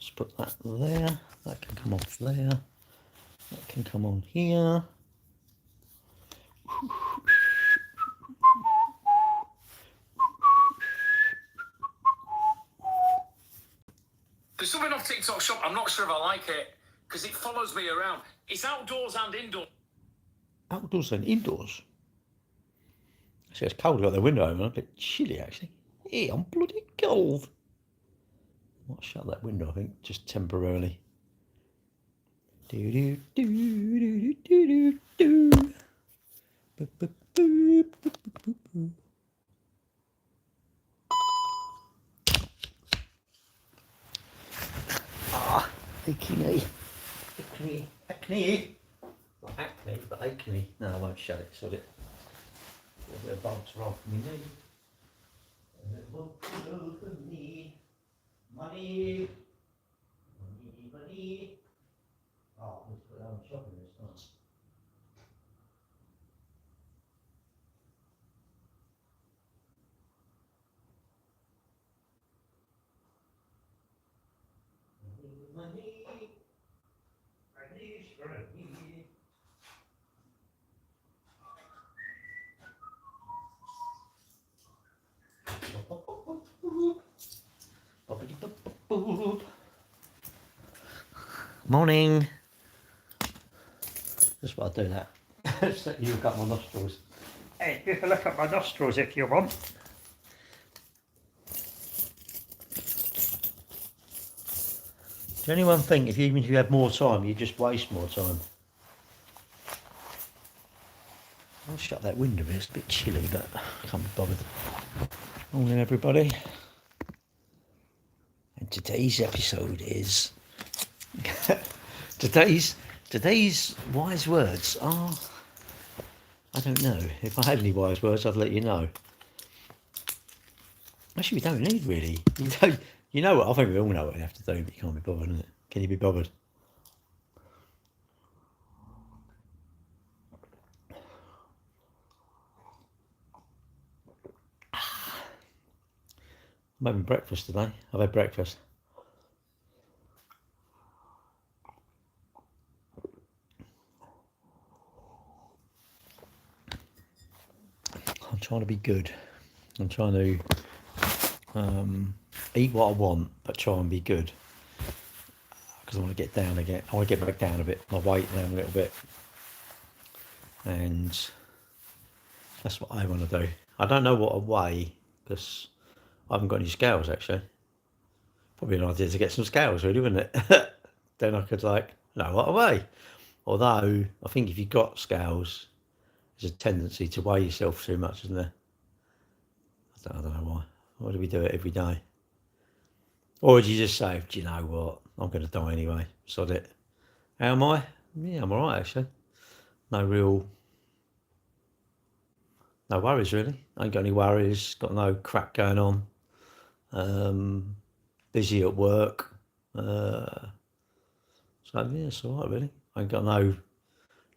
Just put that there. That can come off there. That can come on here. There's something off TikTok Shop. I'm not sure if I like it because it follows me around. It's outdoors and indoors. Outdoors and indoors. Actually, it's cold out the window. I'm a bit chilly, actually. Yeah, I'm bloody cold. I might shut that window, I think, just temporarily. Do do do do do do do. Boop, boop, boop, boop, boop, boop. Ah, achy knee. Acne. Not acne, but acne. No, I won't shut it, sod it. A bit of bugs roll for me knee. A little bug for me. Money. Money. Oh, let's put that on the shopping list, nice. Money. Morning. Just what I do that. So you look at my nostrils. Hey, you can look at my nostrils if you want. Does anyone think even if you had more time, you just waste more time? I'll shut that window. It's a bit chilly, but I can't be bothered. Morning, everybody. And today's episode is today's wise words are. I don't know. If I had any wise words, I'd let you know. Actually, we don't need really. You know what? I think we all know what you have to do, but you can't be bothered, isn't it? Can you be bothered? I'm having breakfast today. I've had breakfast. I'm trying to be good. I'm trying to eat what I want, but try and be good. Because I want to get down again. I want to get back down a bit. My weight down a little bit. And that's what I want to do. I don't know what I weigh because I haven't got any scales actually. Probably an idea to get some scales, really, wouldn't it? Then I could know what I weigh. Although I think if you've got scales, there's a tendency to weigh yourself too much, isn't there? I don't know why. Why do we do it every day? Or would you just say, do you know what? I'm going to die anyway. Sod it. How am I? Yeah, I'm all right, actually. No worries, really. I ain't got any worries. Got no crap going on. Busy at work. So, yeah, it's all right, really. I ain't got no...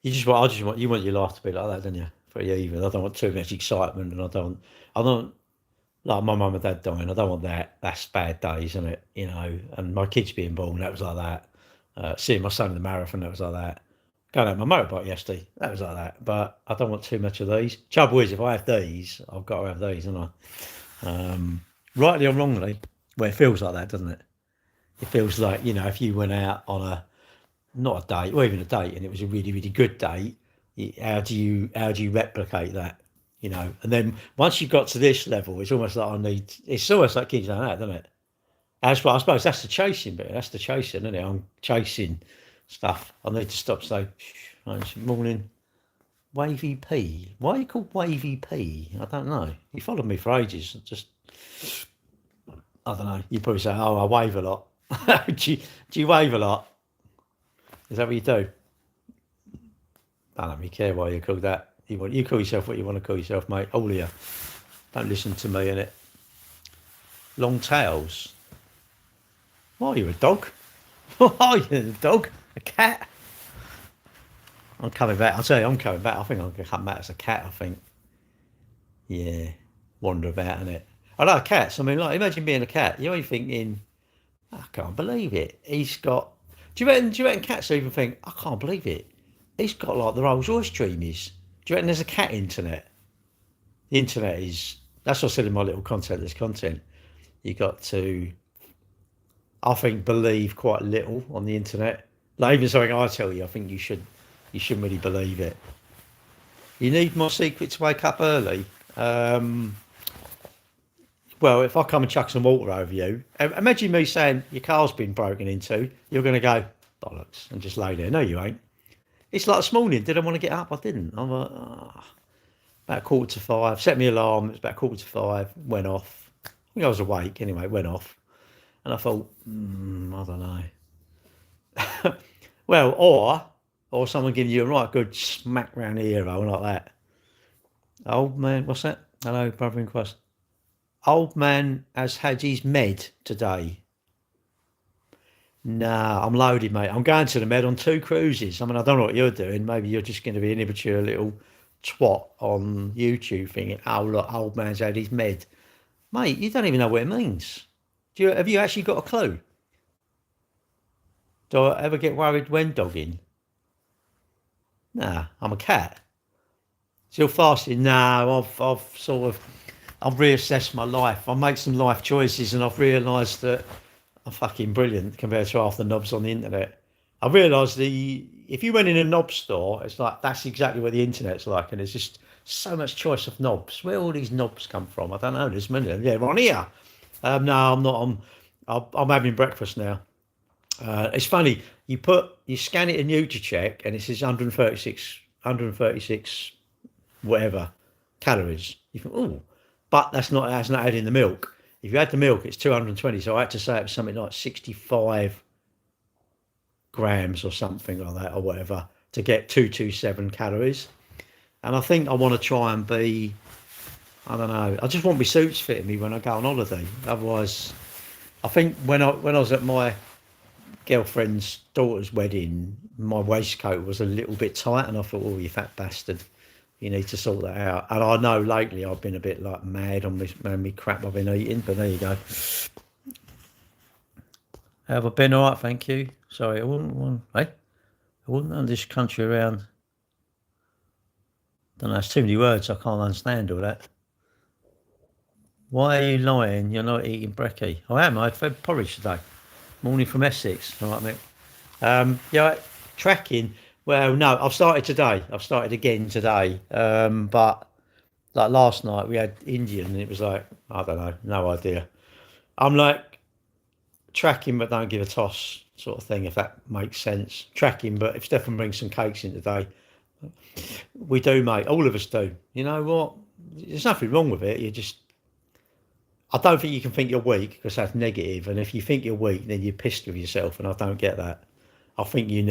You want your life to be like that, don't you? Pretty even. I don't want too much excitement, and I don't like my mum and dad dying. I don't want that. That's bad days, isn't it? You know, and my kids being born, that was like that. Seeing my son in the marathon, that was like that. Going out on my motorbike yesterday, that was like that. But I don't want too much of these. Trouble is, if I have these, I've got to have these, haven't I? Rightly or wrongly, well, it feels like that, doesn't it? It feels like, if you went out on not a date, or even a date, and it was a really, really good date, how do you replicate that? And then once you've got to this level, it's almost like it's almost like kids like that, doesn't it? I suppose that's the chasing bit. That's the chasing, isn't it? I'm chasing stuff. I need to stop. So, morning, Wavy P. Why are you called Wavy P? I don't know. You followed me for ages. I don't know. You probably say, "Oh, I wave a lot." do you wave a lot? Is that what you do? I don't really care why you call that. You call yourself what you want to call yourself, mate. All of you. Don't listen to me, innit? Long tails. Why are you a dog? Why are you a dog? A cat? I'm coming back. I'll tell you, I'm coming back. I think I'm going to come back as a cat, I think. Yeah. Wander about, innit? I like cats. I mean, imagine being a cat. You're only thinking, I can't believe it. He's got. Do you reckon cats even think, I can't believe it? He's got like the Rolls Royce dream is. Do you reckon there's a cat internet? The internet is. That's what I said in my little content. There's content. You got to, I think, believe quite little on the internet. Like even something I tell you, I think you shouldn't really believe it. You need my secret to wake up early. Well, if I come and chuck some water over you, imagine me saying your car's been broken into. You're going to go bollocks and just lay there. No, you ain't. It's like this morning. Did I want to get up? I didn't. I'm like, about 4:45. Set me alarm. It was about 4:45. Went off. I think I was awake anyway. Went off, and I thought, I don't know. Well, or someone giving you a right good smack round the ear hole like that. Old man, what's that? Hello, brother in Christ. Old man has had his med today. Nah, I'm loaded, mate. I'm going to the Med on 2 cruises. I mean, I don't know what you're doing. Maybe you're just going to be an immature little twat on YouTube thinking, oh, look, old man's had his med. Mate, you don't even know what it means. Have you actually got a clue? Do I ever get worried when dogging? Nah, I'm a cat. Still fasting? No, I've reassessed my life. I make some life choices and I've realised that I'm fucking brilliant compared to half the knobs on the internet. I realised if you went in a knob store, it's like that's exactly what the internet's like, and there's just so much choice of knobs. Where all these knobs come from? I don't know. There's many. Yeah, on here. No, I'm not. I'm having breakfast now. It's funny. You scan it in NutriCheck, and it says 136 whatever calories. You think, oh, but that's not adding the milk. If you add the milk, it's 220. So I had to say it was something like 65 grams or something like that, or whatever, to get 227 calories. And I think I want to try and be, I don't know. I just want my suits fitting me when I go on holiday. Otherwise, I think when I was at my girlfriend's daughter's wedding, my waistcoat was a little bit tight, and I thought, oh, you fat bastard, you need to sort that out. And I know lately I've been a bit like mad on me crap I've been eating, but there you go. Have I been all right? Thank you. Sorry, I wouldn't run this country around. Don't know, it's too many words. I can't understand all that. Why are you lying? You're not eating brekkie. I am. I had porridge today. Morning from Essex. All right, mate. Yeah, tracking. Well, no, I've started today. I've started again today. But like last night, we had Indian, and it was like, I don't know, no idea. I'm like tracking, but don't give a toss sort of thing, if that makes sense. Tracking, but if Stefan brings some cakes in today, we do, mate. All of us do. You know what? There's nothing wrong with it. I don't think you can think you're weak because that's negative. And if you think you're weak, then you're pissed with yourself. And I don't get that. I think you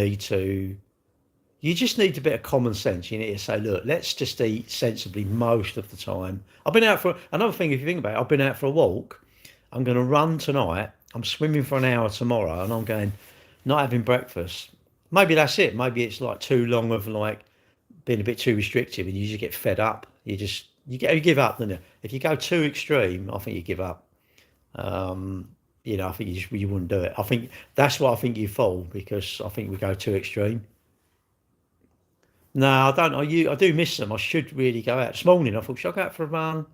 just need a bit of common sense. You need to say, look, let's just eat sensibly most of the time. I've been out for another thing. If you think about it, I've been out for a walk. I'm going to run tonight. I'm swimming for an hour tomorrow, and I'm going not having breakfast. Maybe that's it. Maybe it's like too long of like being a bit too restrictive, and you just get fed up. You give up, don't you? If you go too extreme, I think you give up. I think you wouldn't do it. I think that's why I think you fall, because I think we go too extreme. No, I don't. I do miss them. I should really go out. This morning, I thought, should I go out for a run?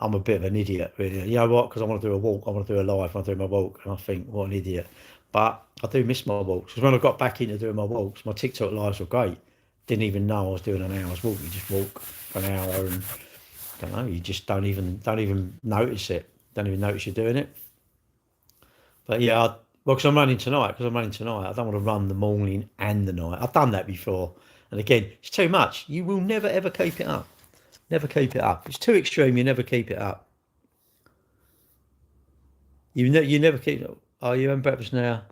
I'm a bit of an idiot, really. You know what? Because I want to do a walk. I want to do a live. I want to do my walk. And I think, what an idiot. But I do miss my walks. Because when I got back into doing my walks, my TikTok lives were great. Didn't even know I was doing an hour's walk. You just walk for an hour and, I don't know, you just don't even notice it. Don't even notice you're doing it. But yeah, because I'm running tonight. I don't want to run the morning and the night. I've done that before. And again, it's too much. You will never, ever keep it up. Never keep it up. It's too extreme. You never keep it up. You never keep it. Are you having breakfast now?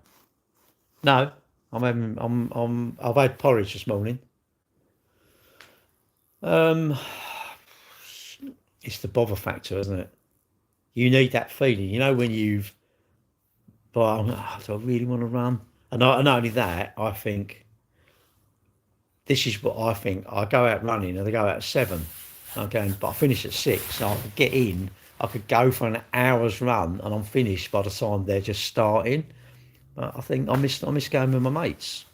No, I've had porridge this morning. It's the bother factor, isn't it? You need that feeling. You know when do I really want to run? And not only that, I think this is what I think. I go out running and I go out at 7. I'm going, but I finish at 6. So I can get in I could go for an hour's run and I'm finished by the time they're just starting. But I think I miss going with my mates.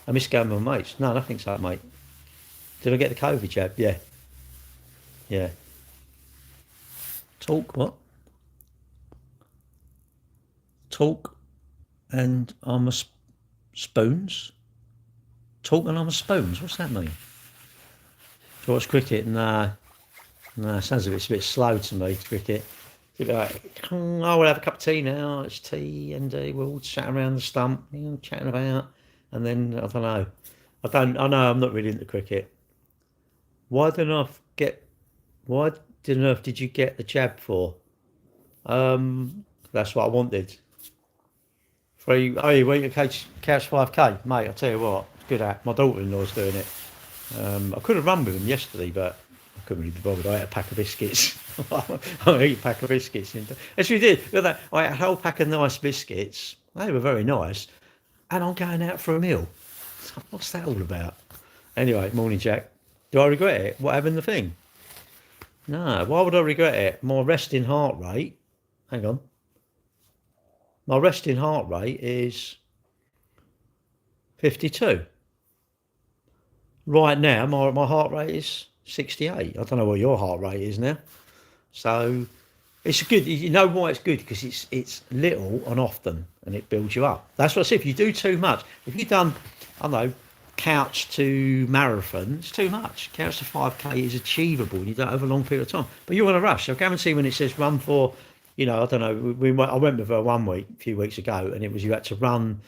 I miss going with my mates. No, nothing so, mate. Did I get the COVID jab? Yeah. Yeah. Talk what? Talk and I'm a spoons. Talk and I'm a spoons. What's that mean? To watch cricket? Nah. Nah, sounds a bit slow to me, cricket. Like, oh, we'll have a cup of tea now. It's tea, and we'll all chat around the stump, chatting about, and then I don't know. I know I'm not really into cricket. Why did you get the jab for? That's what I wanted. You went to Couch 5K, mate. I tell you what, it's good at. My daughter-in-law's doing it. I could have run with him yesterday, but I couldn't really be bothered. I ate a pack of biscuits. I ate a pack of biscuits. As we did. Look at that. I ate a whole pack of nice biscuits. They were very nice. And I'm going out for a meal. What's that all about? Anyway, morning, Jack. Do I regret it? What happened to the thing? No. Why would I regret it? My resting heart rate. Hang on. My resting heart rate is 52. Right now, my heart rate is 68. I don't know what your heart rate is now. So it's good. You know why it's good? Because it's little and often, and it builds you up. That's what I say. If you do too much, if you've done, I don't know, couch to marathon, it's too much. Couch to 5K is achievable, and you do it over a long period of time. But you're on a rush. I guarantee when it says run for, I don't know. I went with her a few weeks ago, and it was you had to run.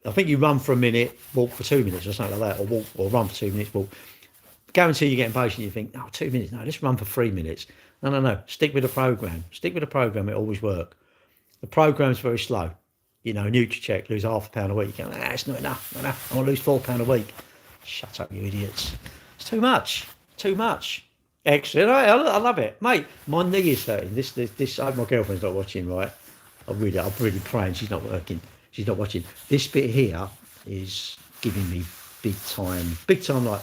I think you run for a minute, walk for 2 minutes or something like that, or run for 2 minutes, walk. Guarantee you're getting patient. You think, 2 minutes. No, let's run for 3 minutes. No. Stick with the program. It always works. The program's very slow. Nutricheck, lose half a pound a week. You go, it's not enough. I want to lose £4 a week. Shut up, you idiots. It's too much. Excellent. I love it, mate. My knee is hurting. This. I hope my girlfriend's not watching, right? I'm really praying she's not working. She's not watching. This bit here is giving me big time like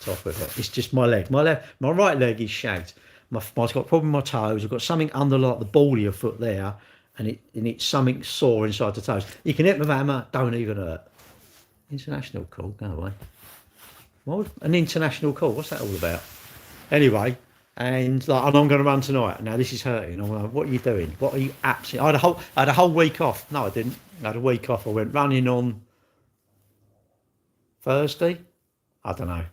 top of it. It's just my leg. My right leg is shagged. I've got a problem with my toes. I've got something under like the ball of your foot there, and it's something sore inside the toes. You can hit my hammer, don't even hurt. International call, go away. An international call? What's that all about? Anyway, and I'm going to run tonight. Now this is hurting. I'm like, what are you doing? What are you absolutely? I had a whole week off. No, I didn't. I had a week off. I went running on Thursday. I don't know.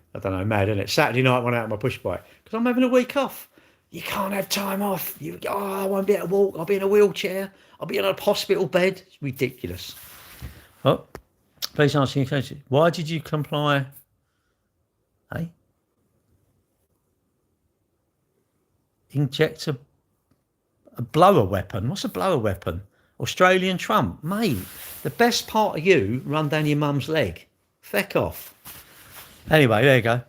Mad, isn't it? Saturday night I went out on my push bike because I'm having a week off. You can't have time off. I won't be able to walk. I'll be in a wheelchair. I'll be in a hospital bed. It's ridiculous. Oh, please answer your question. Why did you comply? Hey? Inject a blower weapon. What's a blower weapon? Australian Trump. Mate, the best part of you run down your mum's leg. Feck off. Anyway, there you go.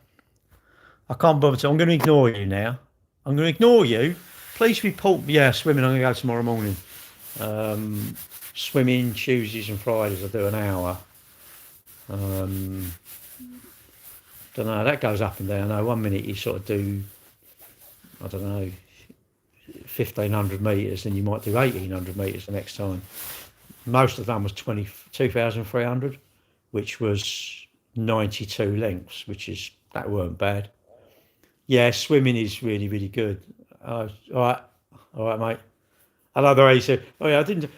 I can't bother to. I'm going to ignore you now. I'm going to ignore you. Please report. Yeah, swimming. I'm going to go tomorrow morning. Swimming Tuesdays and Fridays. I do an hour. Don't know. That goes up and down. 1 minute you sort of do, 1,500 metres, and you might do 1,800 metres the next time. Most of them was 2,300, which was 92 lengths, that weren't bad. Yeah, swimming is really, really good. All right, mate. I love the way you said, I don't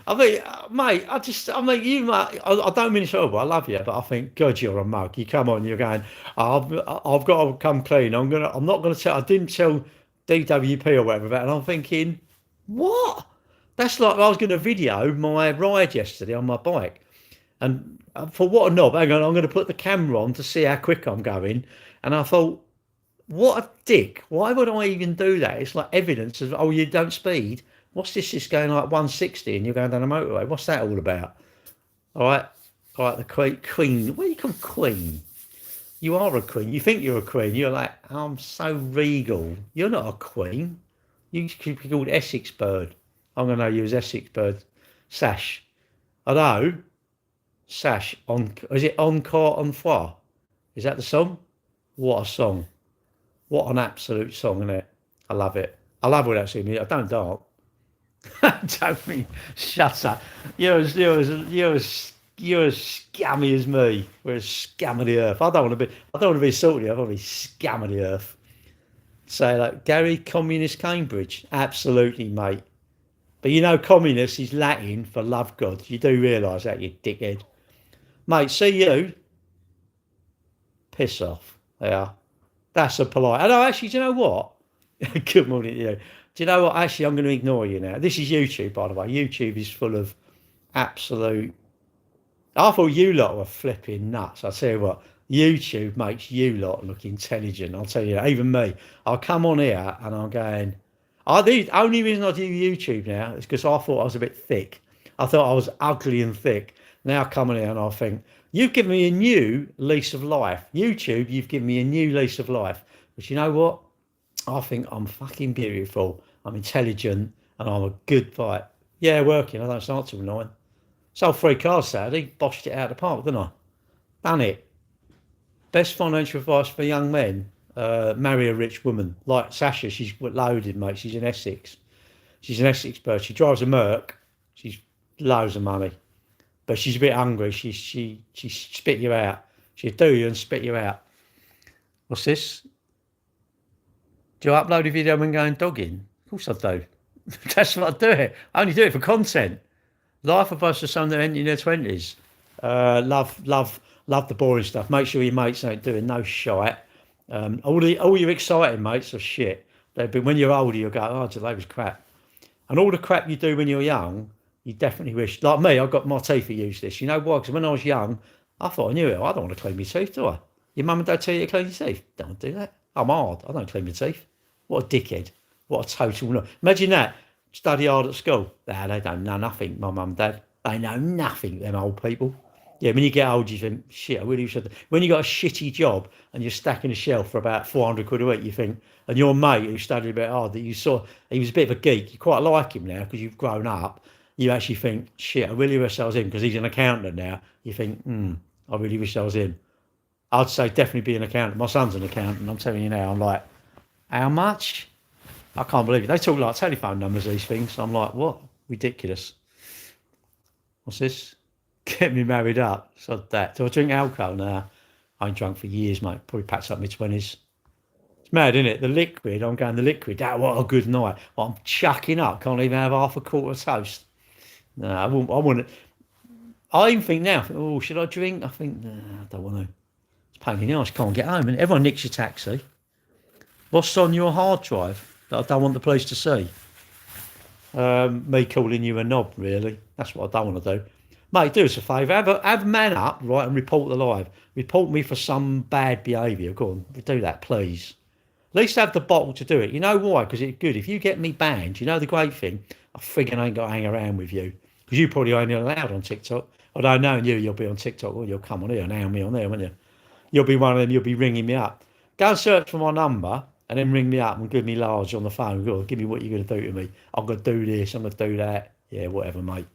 mean it's horrible. I love you, but I think, God, you're a mug. You come on, you're going, I've got to come clean. I'm not going to tell. I didn't tell DWP or whatever about it. And I'm thinking, what? That's like I was going to video my ride yesterday on my bike. And for what a knob, hang on, I'm going to put the camera on to see how quick I'm going. And I thought, what a dick. Why would I even do that? It's like evidence of, you don't speed. What's this? It's going like 160 and you're going down the motorway. What's that all about? All right, the queen. What do you call queen? You are a queen. You think you're a queen. You're like, I'm so regal. You're not a queen. You could be called Essex Bird. I'm going to know you as Essex Bird. Sash. I know. Sash. Is it Encore en Foire? Is that the song? What a song. What an absolute song, isn't it? I love it. I love all that music. I don't dance. Don't mean, shut up. You're as scummy as me. We're as scum of the earth. I don't want to be salty. I want to be scum of the earth. Say like Gary, communist Cambridge. Absolutely, mate. But you know, communist is Latin for love God. You do realise that, you dickhead. Mate, see you. Piss off. Yeah. That's a polite. Oh, actually, do you know what? Good morning, you. Do you know what? Actually, I'm going to ignore you now. This is YouTube, by the way. YouTube is full of absolute. I thought you lot were flipping nuts. I'll tell you what. YouTube makes you lot look intelligent. I'll tell you that. Even me. I'll come on here and I'm going. The only reason I do YouTube now is because I thought I was a bit thick. I thought I was ugly and thick. Now I come on here and I think, you've given me a new lease of life. YouTube, you've given me a new lease of life. But you know what? I think I'm fucking beautiful. I'm intelligent and I'm a good fight. Yeah, working. I don't start till 9. Sold 3 cars Saturday. Boshed it out of the park, didn't I? Done it. Best financial advice for young men. Marry a rich woman. Like Sasha, she's loaded, mate. She's in Essex. She's an Essex bird. She drives a Merc. She's loads of money. But she's a bit hungry. She spit you out. She'll do you and spit you out. What's this? Do I upload a video when going dogging? Of course I do. That's what I do. I only do it for content. Life advice for someone that ain't in their 20s. Love the boring stuff. Make sure your mates ain't doing no shite. All your exciting mates are shit. But when you're older, you'll go, oh, they was crap. And all the crap you do when you're young, you definitely wish. Like me, I got my teeth for use. You know why? Because when I was young, I thought I knew it. I don't want to clean my teeth, do I? Your mum and dad tell you to clean your teeth. Don't do that. I'm hard. I don't clean my teeth. What a dickhead. What a total. Imagine that. Study hard at school. They don't know nothing, my mum and dad. They know nothing, them old people. Yeah, when you get old, you think, shit, I really should. When you got a shitty job and you're stacking a shelf for about 400 quid a week, you think, and your mate who studied a bit hard, that you saw, he was a bit of a geek, you quite like him now because you've grown up, you actually think, shit, I really wish I was him because he's an accountant now. You think, I really wish I was him. I'd say definitely be an accountant. My son's an accountant. I'm telling you now, I'm like, how much? I can't believe it. They talk like telephone numbers, these things. I'm like, what? Ridiculous. What's this? Get me married up. So that. Do I drink alcohol now? I ain't drunk for years, mate. Probably packed up my 20s. It's mad, isn't it? The liquid, I'm going the liquid. What a good night. Well, I'm chucking up. Can't even have half a quarter of toast. No, I wouldn't. I even think now, oh, should I drink? I think, no, I don't want to. It's a pain in the arse. Can't get home. And everyone nicks your taxi. What's on your hard drive that I don't want the police to see? Me calling you a knob, really. That's what I don't want to do. Mate, do us a favour. Have man up, right, and report the live. Report me for some bad behaviour. Go on, do that, please. At least have the bottle to do it. You know why? Because it's good. If you get me banned, you know the great thing? I friggin' ain't got to hang around with you. Because you probably ain't allowed on TikTok. Although knowing you'll be on TikTok, or you'll come on here and hound me on there, won't you? You'll be one of them, you'll be ringing me up. Go and search for my number and then ring me up and give me large on the phone. Go on, give me what you're going to do to me. I'm going to do this, I'm going to do that. Yeah, whatever, mate.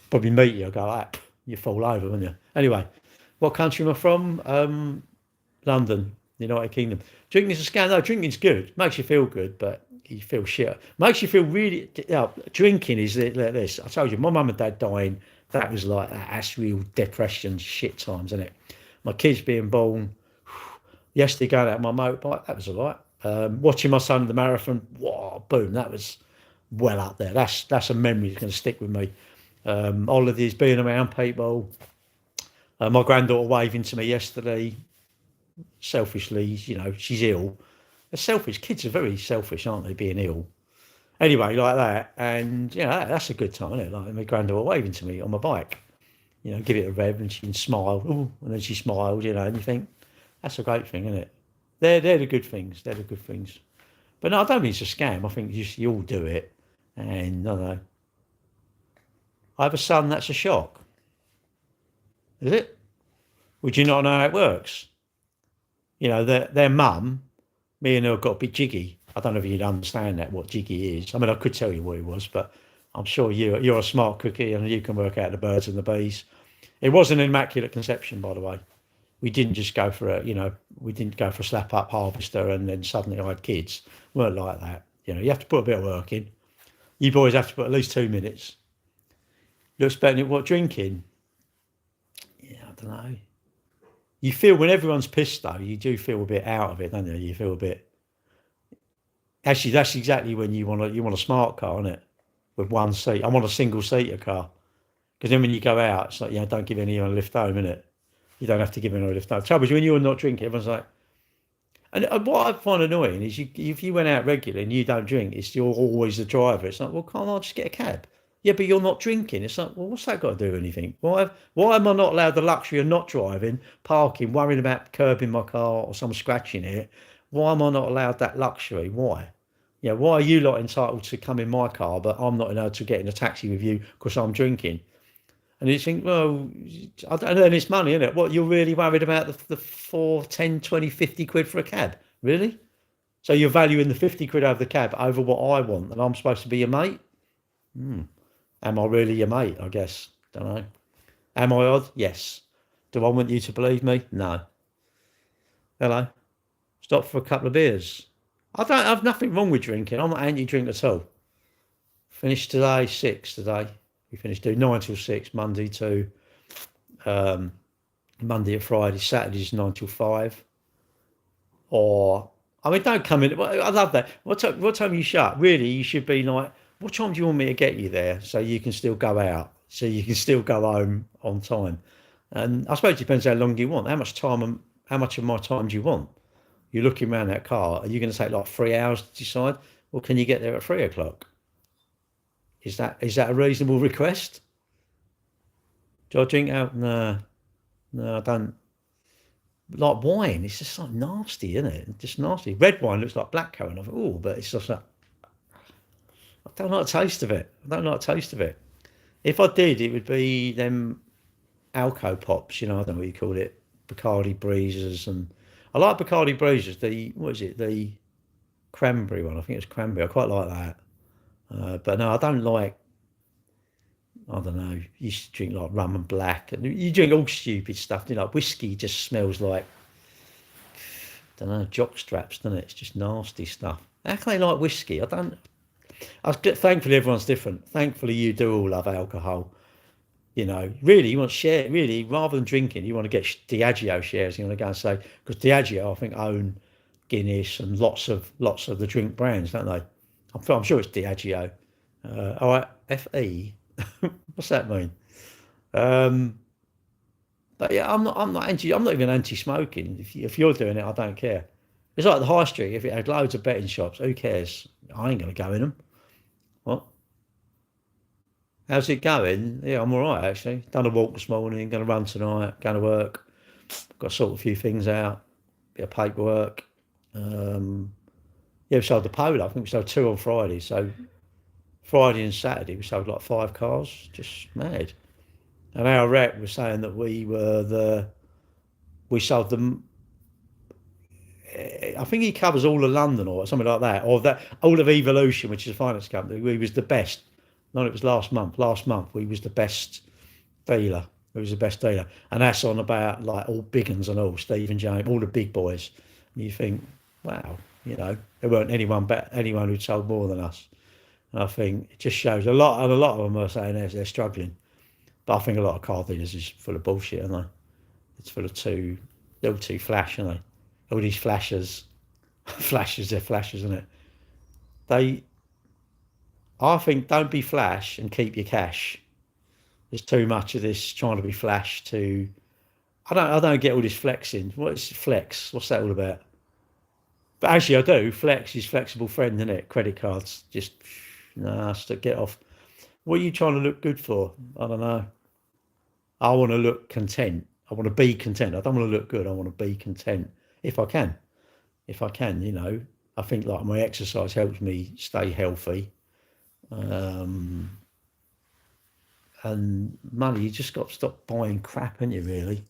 Probably meet you, I'll go, ah, you fall over, won't you? Anyway, what country am I from? London, United Kingdom. Drinking's a scam. No, drinking's good. Makes you feel good, but you feel shit. Makes you feel really. Drinking is like this. I told you, my mum and dad dying. That was like that. That's real depression, shit times, isn't it? My kids being born. Yesterday going out on my motorbike. That was all right. Watching my son at the marathon. Whoa, boom. That was well up there. That's a memory that's going to stick with me. Holidays, being around people. My granddaughter waving to me yesterday. Selfishly, she's ill. They're selfish. Kids are very selfish, aren't they, being ill? Anyway, like that. And, that's a good time, isn't it? Like my granddaughter waving to me on my bike. Give it a rev and she can smile. Ooh, and then she smiled, and you think, that's a great thing, isn't it? They're the good things. They're the good things. But no, I don't mean it's a scam. I think you all do it. And, I don't know. I have a son that's a shock. Is it? Would you not know how it works? Their mum, me and her got a bit jiggy. I don't know if you'd understand that, what jiggy is. I mean, I could tell you what it was, but I'm sure you're a smart cookie and you can work out the birds and the bees. It was an immaculate conception, by the way. We didn't just go for we didn't go for a slap up harvester and then suddenly I had kids. We weren't like that. You know, you have to put a bit of work in. You boys have to put at least 2 minutes. You're expecting what drinking? Yeah, I don't know. You feel when everyone's pissed though, you do feel a bit out of it, don't you? You feel a bit. Actually, that's exactly when you want a smart car, isn't it? With one seat. I want a single seater car because then when you go out, it's like don't give anyone a lift home, innit? You don't have to give anyone a lift home. The trouble is when you're not drinking, everyone's like. And what I find annoying is if you went out regularly and you don't drink, you're always the driver. It's like, well, can't I just get a cab? Yeah, but you're not drinking. It's like, well, what's that got to do with anything? Why am I not allowed the luxury of not driving, parking, worrying about curbing my car or someone scratching it? Why am I not allowed that luxury? Why? Yeah, why are you lot entitled to come in my car, but I'm not allowed to get in a taxi with you because I'm drinking? And you think, well, I don't earn this money, innit? What, you're really worried about the 4, 10, 20, 50 quid for a cab? Really? So you're valuing the 50 quid over the cab over what I want, and I'm supposed to be your mate? Am I really your mate? I guess. Don't know. Am I odd? Yes. Do I want you to believe me? No. Hello. Stop for a couple of beers. I don't have nothing wrong with drinking. I'm not anti-drink at all. Finished today, 6 today. We finished do 9 till 6, Monday to Monday to Friday, Saturdays 9 till 5. Or I mean, don't come in. I love that. What time you shut? Really, you should be like, what time do you want me to get you there so you can still go out, so you can still go home on time? And I suppose it depends how long you want. How much of my time do you want? You're looking around that car. Are you going to take like 3 hours to decide? Or can you get there at 3 o'clock? Is that a reasonable request? Do I drink out? No, I don't. Like wine, it's just like nasty, isn't it? Just nasty. Red wine looks like blackcurrant. I thought, oh, but it's just like, I don't like the taste of it. If I did, it would be them Alco Pops, I don't know what you call it, Bacardi Breezers, and I like Bacardi Breezers. The cranberry one? I think it's cranberry. I quite like that. But no, I don't like. I don't know. You used to drink like rum and black, and you drink all stupid stuff. Like whiskey just smells like, I don't know, jock straps, doesn't it? It's just nasty stuff. How can they like whiskey? Thankfully, everyone's different. Thankfully, you do all love alcohol. Really, you want share. Really, rather than drinking, you want to get Diageo shares. You want to go and say, because Diageo, I think, own Guinness and lots of the drink brands, don't they? I'm sure it's Diageo. FE. What's that mean? But yeah, I'm not even anti-smoking. If you're doing it, I don't care. It's like the high street. If it had loads of betting shops, who cares? I ain't going to go in them. What? How's it going? Yeah, I'm all right, actually. Done a walk this morning, going to run tonight, going to work. Got to sort a few things out, bit of paperwork. Yeah, we sold the Polo. I think we sold 2 on Friday. So Friday and Saturday, we sold like 5 cars. Just mad. And our rep was saying that we sold them. I think he covers all of London or something like that, or that all of Evolution, which is a finance company. We was the best. No, it was last month. Last month we was the best dealer. It was the best dealer, and that's on about like all big uns and all Stephen James, all the big boys. And you think, wow, there weren't anyone who sold more than us. And I think it just shows a lot of them are saying they're struggling. But I think a lot of car dealers is full of bullshit, aren't they? It's full of too flash, aren't they? All these flashers, they're flashers, isn't it? I think don't be flash and keep your cash. There's too much of this trying to be flash to. I don't get all this flexing. What's flex? What's that all about? But actually, I do. Flex is flexible friend, isn't it? Credit cards, just get off. What are you trying to look good for? I don't know. I want to look content. I want to be content. I don't want to look good. I want to be content if I can. I think like my exercise helps me stay healthy. And money, you just got to stop buying crap, haven't you, really?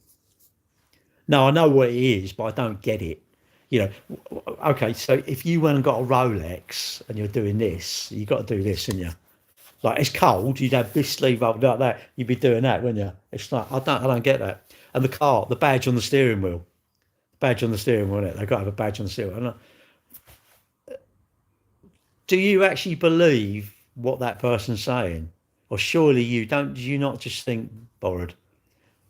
No, I know what it is, but I don't get it. Okay, so if you went and got a Rolex and you're doing this, you got to do this, haven't you? Like it's cold, you'd have this sleeve up like that. You'd be doing that, wouldn't you? It's like I don't get that. And the badge on the steering wheel, isn't it? They've got to have a badge on the steering wheel. do you actually believe what that person's saying? Or surely you don't, do you not just think borrowed?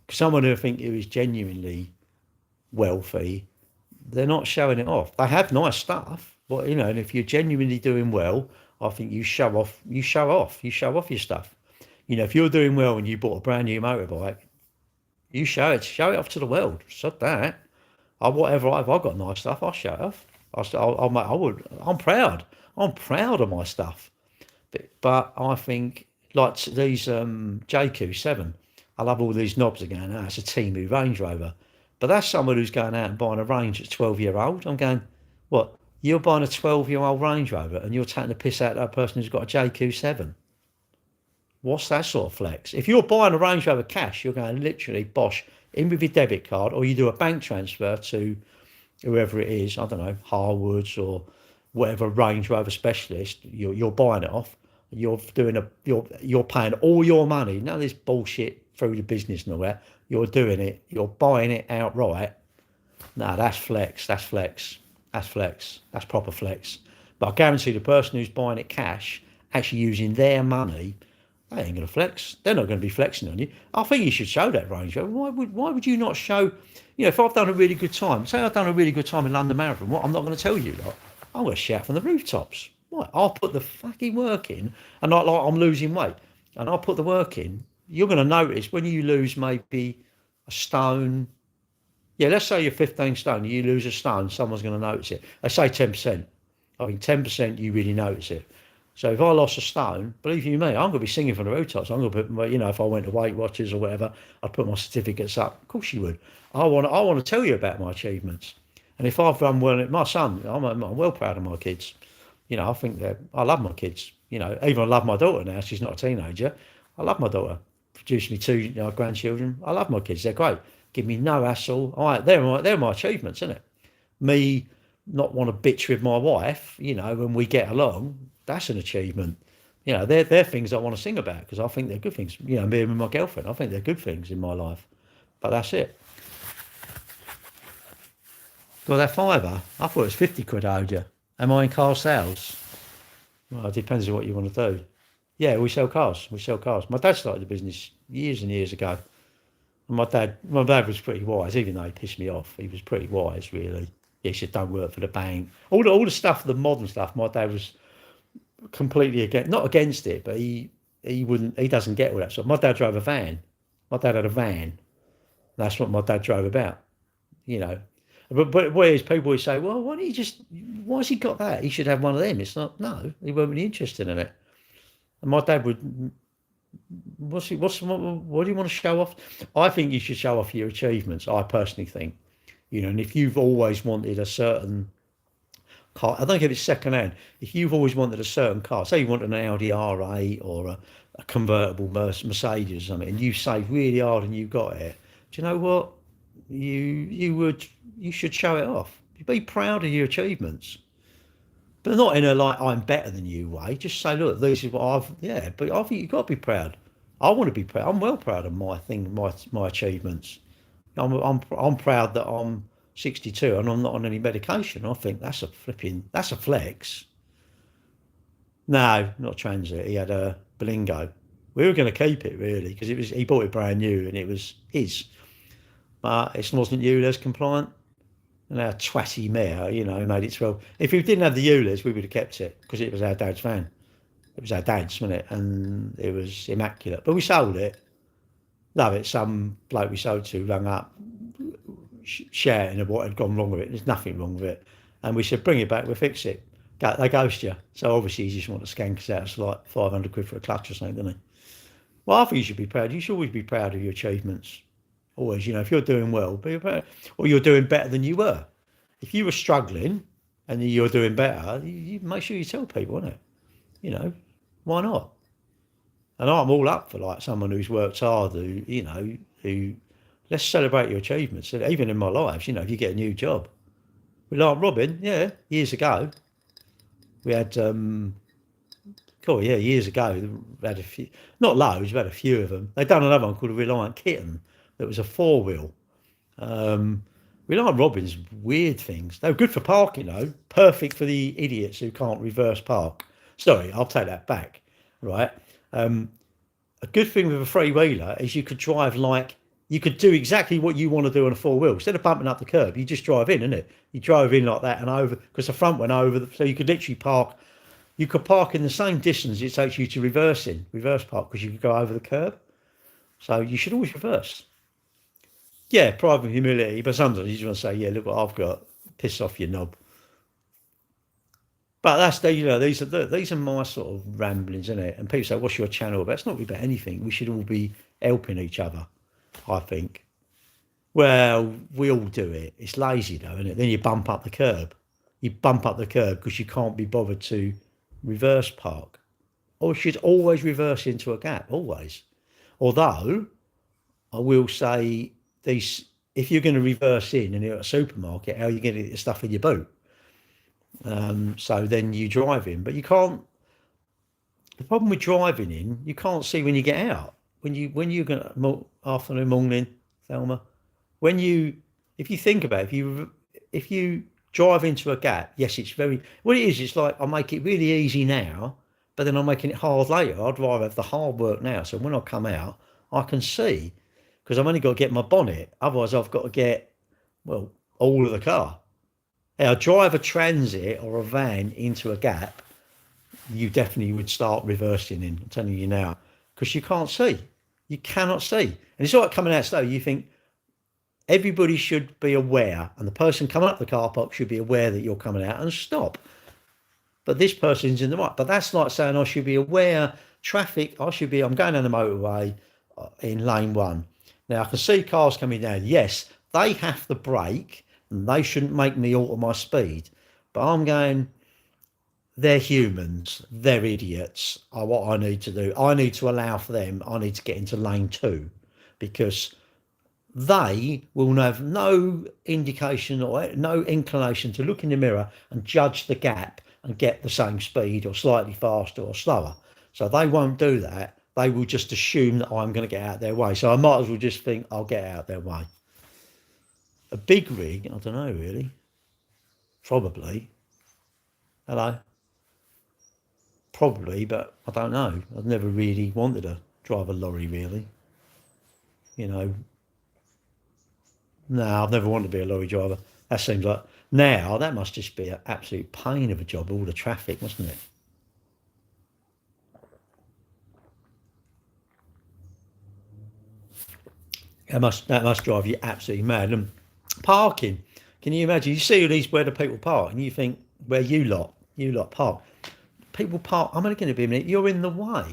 Someone who think who is genuinely wealthy, they're not showing it off. They have nice stuff, but you know, and if you're genuinely doing well, I think you show off. You show off. You show off your stuff. You know, if you're doing well and you bought a brand new motorbike, you show it off to the world. So that, whatever if I've got nice stuff, I'll show it off. I'm proud. I'm proud of my stuff. But I think like these JQ7, I love all these knobs again. It's a Temu Range Rover. But that's someone who's going out and buying a Range that's 12-year-old. I'm going, what? You're buying a 12-year-old Range Rover and you're taking the piss out of that person who's got a JQ7. What's that sort of flex? If you're buying a Range Rover cash, you're going literally bosh in with your debit card, or you do a bank transfer to whoever it is. I don't know, Harwoods or whatever Range Rover specialist. You're buying it off. You're paying all your money. None of this bullshit through the business and all that. You're doing it. You're buying it outright. No, that's flex. That's flex. That's flex. That's proper flex. But I guarantee the person who's buying it cash, actually using their money, they ain't going to flex. They're not going to be flexing on you. I think you should show that Range Rover. Why would you not show? You know, if I've done a really good time, say I've done a really good time in London Marathon, what I'm not going to tell you, like, I'm going to shout from the rooftops. Right, I'll put the fucking work in, and not like I'm losing weight, and I'll put the work in. You're going to notice when you lose maybe a stone. Yeah, let's say you're 15 stone, you lose a stone, someone's going to notice it. They say 10%. I think 10% you really notice it. So if I lost a stone, believe you me, I'm going to be singing from the rooftops. I'm going to put, you know, if I went to Weight Watchers or whatever, I'd put my certificates up. Of course you would. I want to tell you about my achievements. And if I've done well, my son, I'm well proud of my kids. You know, I think that I love my kids. You know, even I love my daughter now. She's not a teenager. I love my daughter. Produced me 2 grandchildren. I love my kids. They're great. Give me no hassle. All right, they're my achievements, isn't it? Me not want to bitch with my wife, you know, when we get along, that's an achievement. You know, they're things I want to sing about because I think they're good things. You know, me and my girlfriend, I think they're good things in my life. But that's it. Well, that fiver, I thought it was 50 quid I owed you. Am I in car sales? Well, it depends on what you want to do. Yeah, we sell cars. We sell cars. My dad started the business years and years ago. And my dad was pretty wise, even though he pissed me off. He was pretty wise, really. He said, don't work for the bank. All the stuff, the modern stuff, my dad was completely not against it, but he doesn't get all that stuff. My dad drove a van. My dad had a van. That's what my dad drove about, you know. But whereas people always say, well, why has he got that? He should have one of them. It's not, no, he won't be interested in it. And my dad would, what do you want to show off? I think you should show off your achievements, I personally think. You know, and if you've always wanted a certain car, I don't care if it's second hand, if you've always wanted a certain car, say you want an Audi R8 or a convertible Mercedes or something, and you saved really hard and you got it, do you know what? You should show it off. Be proud of your achievements. But not in a like I'm better than you way. Just say, look, this is what but I think you've got to be proud. I want to be proud. I'm well proud of my achievements. I'm proud that I'm 62 and I'm not on any medication. I think that's a flex. No, not Transit. He had a Berlingo. We were going to keep it really because he bought it brand new and it was his. But it wasn't ULEZ compliant. And our twatty mare, you know, made it 12. If we didn't have the ULEZ, we would have kept it because it was our dad's van. It was our dad's, wasn't it? And it was immaculate. But we sold it. Love it. Some bloke we sold to rung up, shouting at what had gone wrong with it. There's nothing wrong with it. And we said, bring it back, we'll fix it. They ghost you. So obviously you just want to skank us out. It's like 500 quid for a clutch or something, don't they? Well, I think you should be proud. You should always be proud of your achievements. Always, you know, if you're doing well, be proud, or you're doing better than you were. If you were struggling and you're doing better, you make sure you tell people, innit? You know, why not? And I'm all up for like someone who's worked hard, who let's celebrate your achievements. And even in my life, you know, if you get a new job. We like Robin, yeah, years ago. We had years ago, we had a few, not loads, we had a few of them. They'd done another one called a Reliant Kitten that was a 4-wheel. Reliant Robin's weird things. They were good for parking though, perfect for the idiots who can't reverse park. Sorry, I'll take that back. Right. A good thing with a three-wheeler is you could drive like you could do exactly what you want to do on a four-wheel. Instead of bumping up the curb, you just drive in, innit? You drove in like that and over because the front went over, so you could literally park. You could park in the same distance it takes you to reverse park because you could go over the curb. So you should always reverse. Yeah, pride and humility, but sometimes you just want to say, yeah, look what I've got. Piss off, you knob. But that's these are my sort of ramblings, isn't it? And people say, "What's your channel about?" It's not really about anything. We should all be helping each other, I think. Well, we all do it. It's lazy though, isn't it? Then you bump up the curb. You bump up the curb because you can't be bothered to reverse park, or you should always reverse into a gap. Always. Although I will say these, if you're going to reverse in and you're at a supermarket, how are you going to get the stuff in your boot? So then you drive in, but you can't. The problem with driving in, you can't see when you get out. When you're going afternoon, morning, Thelma. If you think about it, if you drive into a gap, yes, it's very what it is. It's like I make it really easy now, but then I'm making it hard later. I'd rather have the hard work now, so when I come out, I can see because I've only got to get my bonnet. Otherwise, I've got to get all of the car. Now, drive a transit or a van into a gap, you definitely would start reversing in. I'm telling you now, because you can't see. You cannot see. And it's like coming out slow. You think everybody should be aware, and the person coming up the car park should be aware that you're coming out and stop. But this person's in the right. But that's like saying I should be aware traffic. I'm going down the motorway in lane 1. Now, I can see cars coming down. Yes, they have to brake. And they shouldn't make me alter my speed. But I'm going, they're humans, they're idiots. What I need to do, I need to allow for them, I need to get into lane 2 because they will have no indication or no inclination to look in the mirror and judge the gap and get the same speed or slightly faster or slower. So they won't do that. They will just assume that I'm going to get out their way. So I might as well just think I'll get out their way. A big rig, I don't know really. Probably. Hello? Probably, but I don't know. I've never really wanted to drive a lorry really. No, I've never wanted to be a lorry driver. That seems like, now that must just be an absolute pain of a job, all the traffic, mustn't it? That must drive you absolutely mad. And parking, can you imagine? You see all these where the people park and you think where you lot park. People park, I'm only going to be a minute, you're in the way.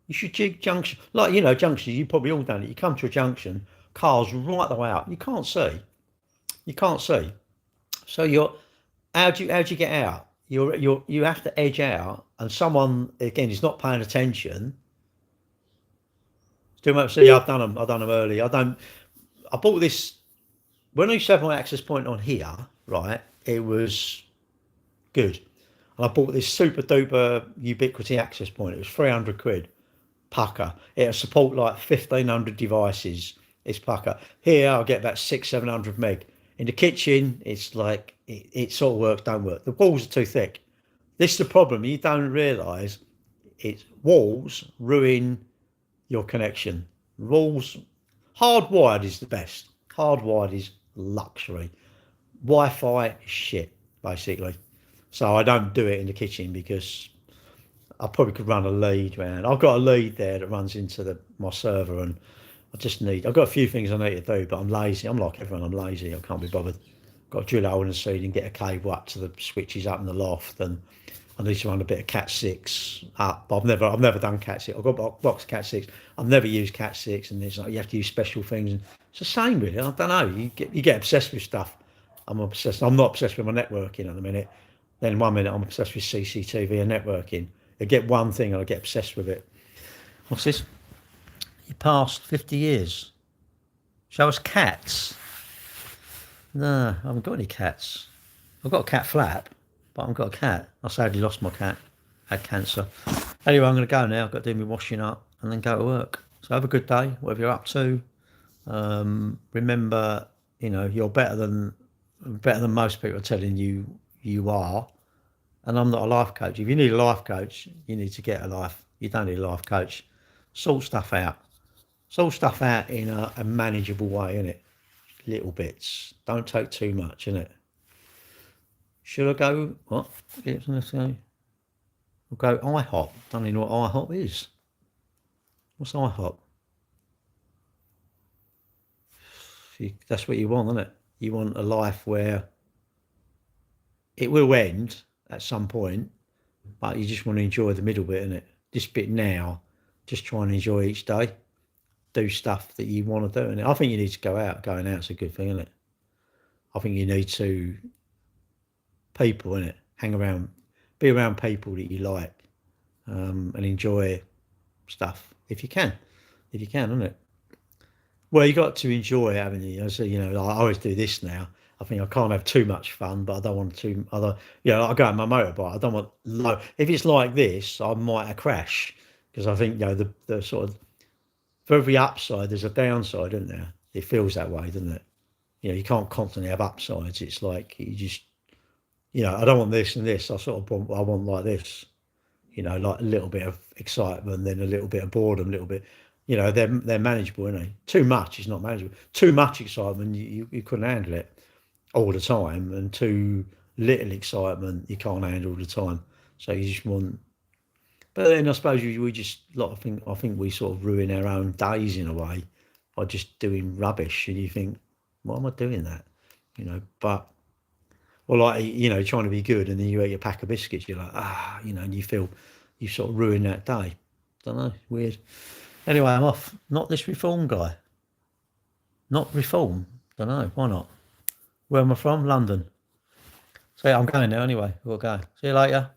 You should jig junction, like, junctions, you probably all done it. You come to a junction, cars right the way out. You can't see. So how'd you get out? You have to edge out and someone, again, is not paying attention. Too much. See, I've done them early. I bought this, when I used to have my access point on here, right, it was good. And I bought this super duper Ubiquiti access point. It was 300 quid. Pucker. It'll support like 1,500 devices. It's pucker. Here I'll get about 600-700 meg. In the kitchen, it's like, it sort of works, don't work. The walls are too thick. This is the problem. You don't realise it's walls ruin your connection. Walls, hardwired is the best. Hardwired is luxury. Wi-Fi is shit, basically. So I don't do it in the kitchen because I probably could run a lead round. I've got a lead there that runs into my server, and I've got a few things I need to do, but I'm lazy. I'm like everyone, I'm lazy. I can't be bothered. Got to drill a hole in the ceiling, get a cable up to the switches up in the loft, and I need to run a bit of Cat 6 up. I've never done Cat 6. I've got a box of Cat 6. I've never used Cat 6, and it's like you have to use special things. And it's the same really. I don't know. You get obsessed with stuff. I'm obsessed. I'm not obsessed with my networking at the minute. Then 1 minute I'm obsessed with CCTV and networking. I get one thing and I get obsessed with it. What's this? You passed 50 years. Show us cats. No, I haven't got any cats. I've got a cat flap, but I haven't got a cat. I sadly lost my cat. Had cancer. Anyway, I'm going to go now. I've got to do my washing up and then go to work. So have a good day, whatever you're up to. Remember, you're better than most people are telling you you are. And I'm not a life coach. If you need a life coach, you need to get a life. You don't need a life coach. Sort stuff out. Sort stuff out in a manageable way, innit? Little bits. Don't take too much, innit? Should I go? What? Let's go. We'll go IHOP. Don't even know what IHOP is. What's IHOP? That's what you want, isn't it? You want a life where it will end at some point, but you just want to enjoy the middle bit, innit? This bit now, just try and enjoy each day. Do stuff that you want to do. And I think you need to go out. Going out's a good thing, isn't it? I think you need to people, innit? Hang around, be around people that you like, and enjoy stuff if you can, isn't it? Well, you got to enjoy it, haven't you? So, I always do this now. I think I can't have too much fun, but I don't want to. I go on my motorbike. I don't want low. If it's like this, I might crash because I think the sort of for every upside there's a downside, isn't there? It feels that way, doesn't it? You can't constantly have upsides. It's like you just, I don't want this and this. I want like this. Like a little bit of excitement, then a little bit of boredom, a little bit. They're manageable, aren't they? Too much is not manageable. Too much excitement, you couldn't handle it all the time, and too little excitement, you can't handle all the time. So you just want. But then I suppose we just I think we sort of ruin our own days in a way by just doing rubbish, and you think, why am I doing that? But. Or trying to be good, and then you eat a pack of biscuits. You're like, and you feel you sort of ruin that day. Don't know, weird. Anyway, I'm off. Not this reform guy. Not reform. Don't know. Why not? Where am I from? London. So yeah, I'm going now anyway. We'll go. See you later.